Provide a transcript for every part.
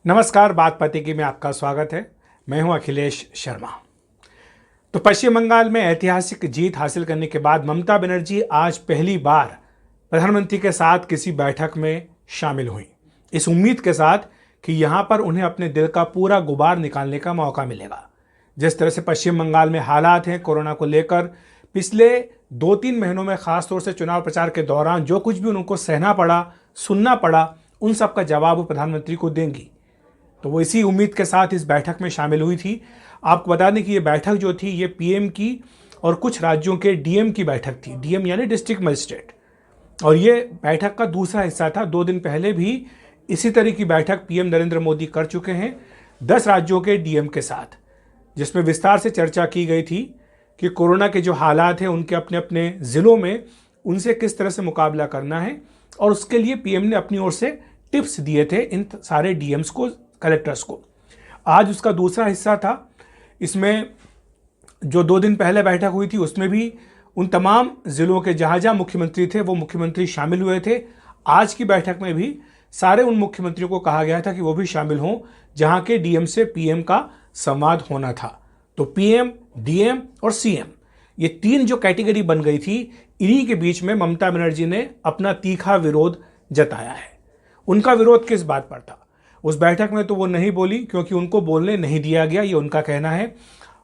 नमस्कार, बात पते में आपका स्वागत है। मैं हूं अखिलेश शर्मा। तो पश्चिम बंगाल में ऐतिहासिक जीत हासिल करने के बाद ममता बनर्जी आज पहली बार प्रधानमंत्री के साथ किसी बैठक में शामिल हुई, इस उम्मीद के साथ कि यहां पर उन्हें अपने दिल का पूरा गुबार निकालने का मौका मिलेगा। जिस तरह से पश्चिम बंगाल में हालात हैं कोरोना को लेकर, पिछले 2-3 महीनों में खासतौर से चुनाव प्रचार के दौरान जो कुछ भी उनको सहना पड़ा, सुनना पड़ा, उन सब का जवाब वो प्रधानमंत्री को देंगी। तो वो इसी उम्मीद के साथ इस बैठक में शामिल हुई थी। आपको बता दें कि ये बैठक जो थी ये पीएम की और कुछ राज्यों के डीएम की बैठक थी। डीएम यानी डिस्ट्रिक्ट मजिस्ट्रेट। और ये बैठक का दूसरा हिस्सा था। 2 दिन पहले भी इसी तरह की बैठक पीएम नरेंद्र मोदी कर चुके हैं 10 राज्यों के डीएम के साथ, जिसमें विस्तार से चर्चा की गई थी कि कोरोना के जो हालात हैं उनके अपने अपने ज़िलों में उनसे किस तरह से मुकाबला करना है। और उसके लिए पीएम ने अपनी ओर से टिप्स दिए थे इन सारे डीएम्स को, कलेक्टर्स को। आज उसका दूसरा हिस्सा था। इसमें जो 2 दिन पहले बैठक हुई थी उसमें भी उन तमाम ज़िलों के जहाँ जहाँ मुख्यमंत्री थे वो मुख्यमंत्री शामिल हुए थे। आज की बैठक में भी सारे उन मुख्यमंत्रियों को कहा गया था कि वो भी शामिल हों जहाँ के डीएम से पीएम का संवाद होना था। तो पीएम, डीएम और सीएम, ये 3 जो कैटेगरी बन गई थी, इन्हीं के बीच में ममता बनर्जी ने अपना तीखा विरोध जताया है। उनका विरोध किस बात पर था? उस बैठक में तो वो नहीं बोली क्योंकि उनको बोलने नहीं दिया गया, ये उनका कहना है।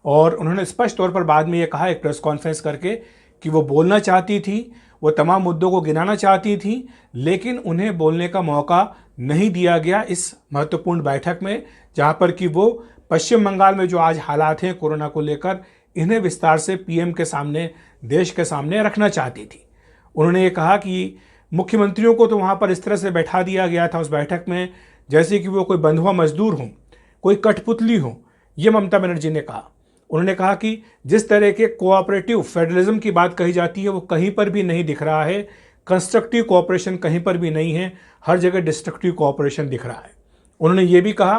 और उन्होंने स्पष्ट तौर पर बाद में ये कहा एक प्रेस कॉन्फ्रेंस करके कि वो बोलना चाहती थी, वो तमाम मुद्दों को गिनाना चाहती थी, लेकिन उन्हें बोलने का मौका नहीं दिया गया इस महत्वपूर्ण बैठक में, जहाँ पर कि वो पश्चिम बंगाल में जो आज हालात हैं कोरोना को लेकर, इन्हें विस्तार से पीएम के सामने, देश के सामने रखना चाहती थी। उन्होंने ये कहा कि मुख्यमंत्रियों को तो वहाँ पर इस तरह से बैठा दिया गया था उस बैठक में जैसे कि वो कोई बंधुआ मजदूर हों, कोई कठपुतली हो। ये ममता बनर्जी ने कहा। उन्होंने कहा कि जिस तरह के कोऑपरेटिव फेडरलिज्म की बात कही जाती है वो कहीं पर भी नहीं दिख रहा है। कंस्ट्रक्टिव कोऑपरेशन कहीं पर भी नहीं है, हर जगह डिस्ट्रक्टिव कोऑपरेशन दिख रहा है। उन्होंने ये भी कहा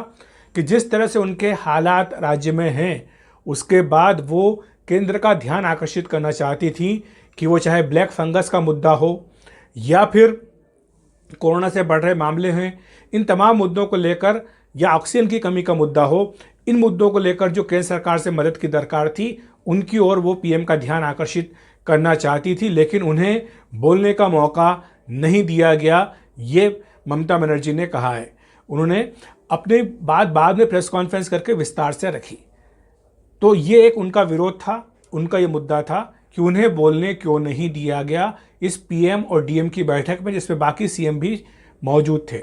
कि जिस तरह से उनके हालात राज्य में हैं, उसके बाद वो केंद्र का ध्यान आकर्षित करना चाहती थी कि वो चाहे ब्लैक फंगस का मुद्दा हो या फिर कोरोना से बढ़ रहे मामले हैं, इन तमाम मुद्दों को लेकर, या ऑक्सीजन की कमी का मुद्दा हो, इन मुद्दों को लेकर जो केंद्र सरकार से मदद की दरकार थी उनकी ओर वो पीएम का ध्यान आकर्षित करना चाहती थी, लेकिन उन्हें बोलने का मौका नहीं दिया गया, ये ममता बनर्जी ने कहा है। उन्होंने अपनी बात बाद में प्रेस कॉन्फ्रेंस करके विस्तार से रखी। तो ये एक उनका विरोध था, उनका ये मुद्दा था कि उन्हें बोलने क्यों नहीं दिया गया इस पीएम और डीएम की बैठक में, जिसमें बाकी सीएम भी मौजूद थे।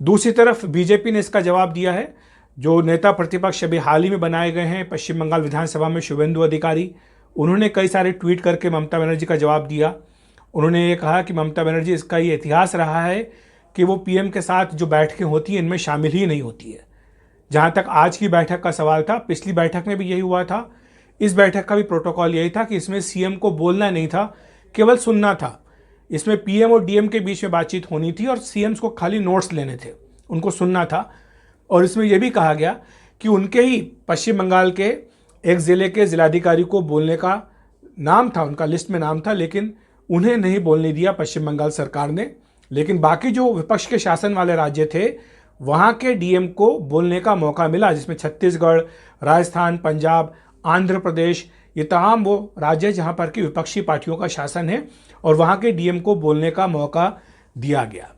दूसरी तरफ बीजेपी ने इसका जवाब दिया है। जो नेता प्रतिपक्ष अभी हाल ही में बनाए गए हैं पश्चिम बंगाल विधानसभा में, शुभेंदु अधिकारी, उन्होंने कई सारे ट्वीट करके ममता बनर्जी का जवाब दिया। उन्होंने ये कहा कि ममता बनर्जी, इसका ये इतिहास रहा है कि वो पीएम के साथ जो बैठकें होती हैं इनमें शामिल ही नहीं होती है। जहाँ तक आज की बैठक का सवाल था, पिछली बैठक में भी यही हुआ था। इस बैठक का भी प्रोटोकॉल यही था कि इसमें सीएम को बोलना नहीं था, केवल सुनना था। इसमें पीएम और डीएम के बीच में बातचीत होनी थी और सीएम्स को खाली नोट्स लेने थे, उनको सुनना था। और इसमें यह भी कहा गया कि उनके ही पश्चिम बंगाल के एक ज़िले के ज़िलाधिकारी को बोलने का नाम था, उनका लिस्ट में नाम था, लेकिन उन्हें नहीं बोलने दिया पश्चिम बंगाल सरकार ने। लेकिन बाकी जो विपक्ष के शासन वाले राज्य थे वहाँ के डीएम को बोलने का मौका मिला, जिसमें छत्तीसगढ़, राजस्थान, पंजाब, आंध्र प्रदेश, ये तमाम वो राज्य जहाँ पर कि विपक्षी पार्टियों का शासन है और वहाँ के डीएम को बोलने का मौका दिया गया।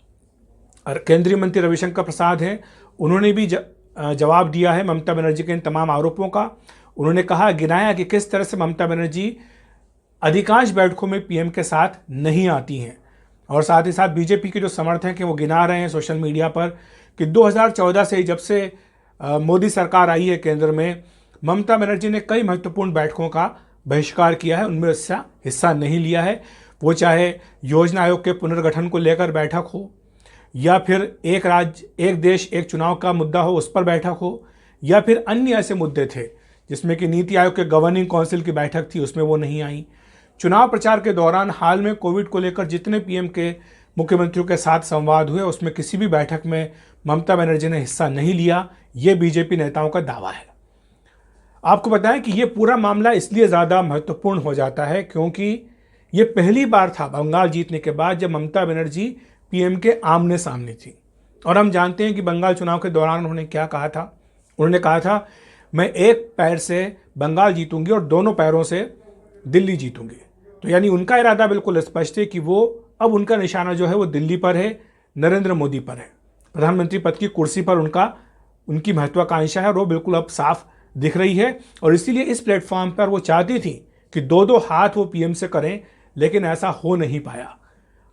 और केंद्रीय मंत्री रविशंकर प्रसाद हैं, उन्होंने भी जवाब दिया है ममता बनर्जी के इन तमाम आरोपों का। उन्होंने कहा, गिनाया कि किस तरह से ममता बनर्जी अधिकांश बैठकों में पीएम के साथ नहीं आती हैं। और साथ ही साथ बीजेपी के जो समर्थक हैं वो गिना रहे हैं सोशल मीडिया पर कि 2014 से जब से मोदी सरकार आई है केंद्र में, ममता बनर्जी ने कई महत्वपूर्ण बैठकों का बहिष्कार किया है, उनमें हिस्सा नहीं लिया है। वो चाहे योजना आयोग के पुनर्गठन को लेकर बैठक हो, या फिर एक राज्य एक देश एक चुनाव का मुद्दा हो उस पर बैठक हो, या फिर अन्य ऐसे मुद्दे थे जिसमें कि नीति आयोग के गवर्निंग काउंसिल की बैठक थी, उसमें वो नहीं आई। चुनाव प्रचार के दौरान हाल में कोविड को लेकर जितने पीएम के मुख्यमंत्रियों के साथ संवाद हुए उसमें किसी भी बैठक में ममता बनर्जी ने हिस्सा नहीं लिया, ये बीजेपी नेताओं का दावा है। आपको बताएं कि ये पूरा मामला इसलिए ज़्यादा महत्वपूर्ण हो जाता है क्योंकि ये पहली बार था बंगाल जीतने के बाद जब ममता बनर्जी पीएम के आमने सामने थी। और हम जानते हैं कि बंगाल चुनाव के दौरान उन्होंने क्या कहा था। उन्होंने कहा था, मैं एक पैर से बंगाल जीतूंगी और दोनों पैरों से दिल्ली जीतूंगी। तो यानी उनका इरादा बिल्कुल स्पष्ट है कि वो अब उनका निशाना जो है वो दिल्ली पर है, नरेंद्र मोदी पर है। प्रधानमंत्री पद की कुर्सी पर उनकी महत्वाकांक्षा है और वो बिल्कुल अब साफ दिख रही है। और इसीलिए इस प्लेटफॉर्म पर वो चाहती थी कि दो दो हाथ वो पीएम से करें, लेकिन ऐसा हो नहीं पाया।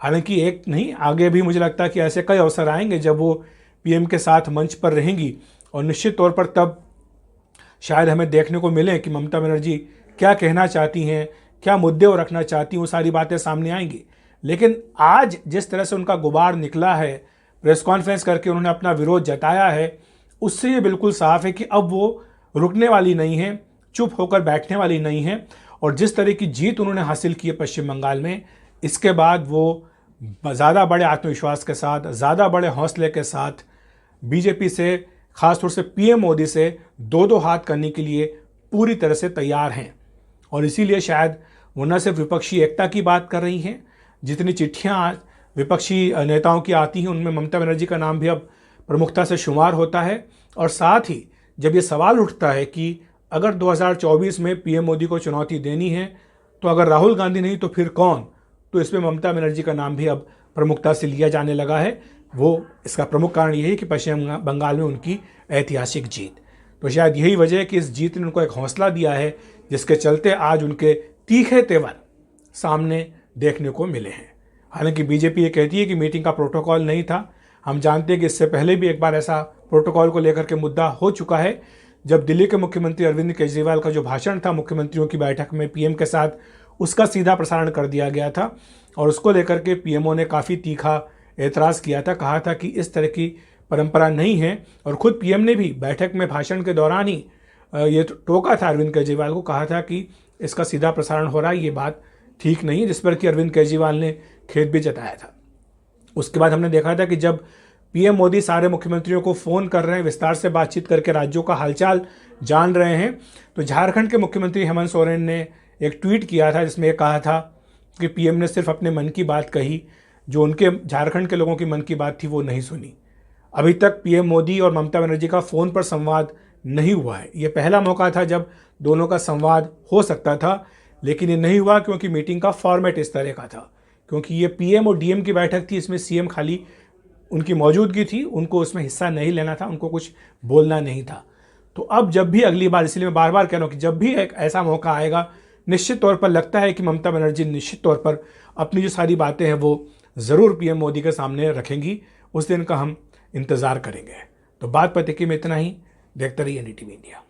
हालांकि एक नहीं, आगे भी मुझे लगता है कि ऐसे कई अवसर आएंगे जब वो पीएम के साथ मंच पर रहेंगी और निश्चित तौर पर तब शायद हमें देखने को मिले कि ममता बनर्जी क्या कहना चाहती हैं, क्या मुद्दे वो रखना चाहती हैं, वो सारी बातें सामने आएंगी। लेकिन आज जिस तरह से उनका गुबार निकला है, प्रेस कॉन्फ्रेंस करके उन्होंने अपना विरोध जताया है, उससे ये बिल्कुल साफ है कि अब वो रुकने वाली नहीं है, चुप होकर बैठने वाली नहीं है। और जिस तरह की जीत उन्होंने हासिल की है पश्चिम बंगाल में, इसके बाद वो ज़्यादा बड़े आत्मविश्वास के साथ, ज़्यादा बड़े हौसले के साथ बीजेपी से, खासतौर से पीएम मोदी से दो दो हाथ करने के लिए पूरी तरह से तैयार हैं। और इसीलिए शायद वो न सिर्फ विपक्षी एकता की बात कर रही हैं, जितनी चिट्ठियाँ विपक्षी नेताओं की आती हैं उनमें ममता बनर्जी का नाम भी अब प्रमुखता से शुमार होता है। और साथ ही जब ये सवाल उठता है कि अगर 2024 में पीएम मोदी को चुनौती देनी है तो अगर राहुल गांधी नहीं तो फिर कौन, तो इसमें ममता बनर्जी का नाम भी अब प्रमुखता से लिया जाने लगा है। वो इसका प्रमुख कारण यही है कि पश्चिम बंगाल में उनकी ऐतिहासिक जीत। तो शायद यही वजह है कि इस जीत ने उनको एक हौसला दिया है, जिसके चलते आज उनके तीखे तेवर सामने देखने को मिले हैं। हालांकि बीजेपी ये कहती है कि मीटिंग का प्रोटोकॉल नहीं था। हम जानते हैं कि इससे पहले भी एक बार ऐसा प्रोटोकॉल को लेकर के मुद्दा हो चुका है, जब दिल्ली के मुख्यमंत्री अरविंद केजरीवाल का जो भाषण था मुख्यमंत्रियों की बैठक में पीएम के साथ, उसका सीधा प्रसारण कर दिया गया था। और उसको लेकर के पीएमओ ने काफ़ी तीखा एतराज़ किया था, कहा था कि इस तरह की परंपरा नहीं है। और खुद पीएम ने भी बैठक में भाषण के दौरान ही ये टोका था अरविंद केजरीवाल को, कहा था कि इसका सीधा प्रसारण हो रहा है, ये बात ठीक नहीं है, जिस पर कि अरविंद केजरीवाल ने खेद भी जताया था। उसके बाद हमने देखा था कि जब पीएम मोदी सारे मुख्यमंत्रियों को फ़ोन कर रहे हैं, विस्तार से बातचीत करके राज्यों का हालचाल जान रहे हैं, तो झारखंड के मुख्यमंत्री हेमंत सोरेन ने एक ट्वीट किया था जिसमें यह कहा था कि पीएम ने सिर्फ अपने मन की बात कही, जो उनके झारखंड के लोगों की मन की बात थी वो नहीं सुनी। अभी तक पीएम मोदी और ममता बनर्जी का फ़ोन पर संवाद नहीं हुआ है। ये पहला मौका था जब दोनों का संवाद हो सकता था, लेकिन ये नहीं हुआ क्योंकि मीटिंग का फॉर्मेट इस तरह का था। क्योंकि ये पीएम और डीएम की बैठक थी, इसमें सीएम खाली उनकी मौजूदगी थी, उनको उसमें हिस्सा नहीं लेना था, उनको कुछ बोलना नहीं था। तो अब जब भी अगली बार, इसलिए मैं बार बार कह रहा हूँ कि जब भी एक ऐसा मौका आएगा, निश्चित तौर पर लगता है कि ममता बनर्जी निश्चित तौर पर अपनी जो सारी बातें हैं वो ज़रूर पीएम मोदी के सामने रखेंगी। उस दिन का हम इंतज़ार करेंगे। तो बात पते की में इतना ही। देखते रहिए एनडीटीवी इंडिया।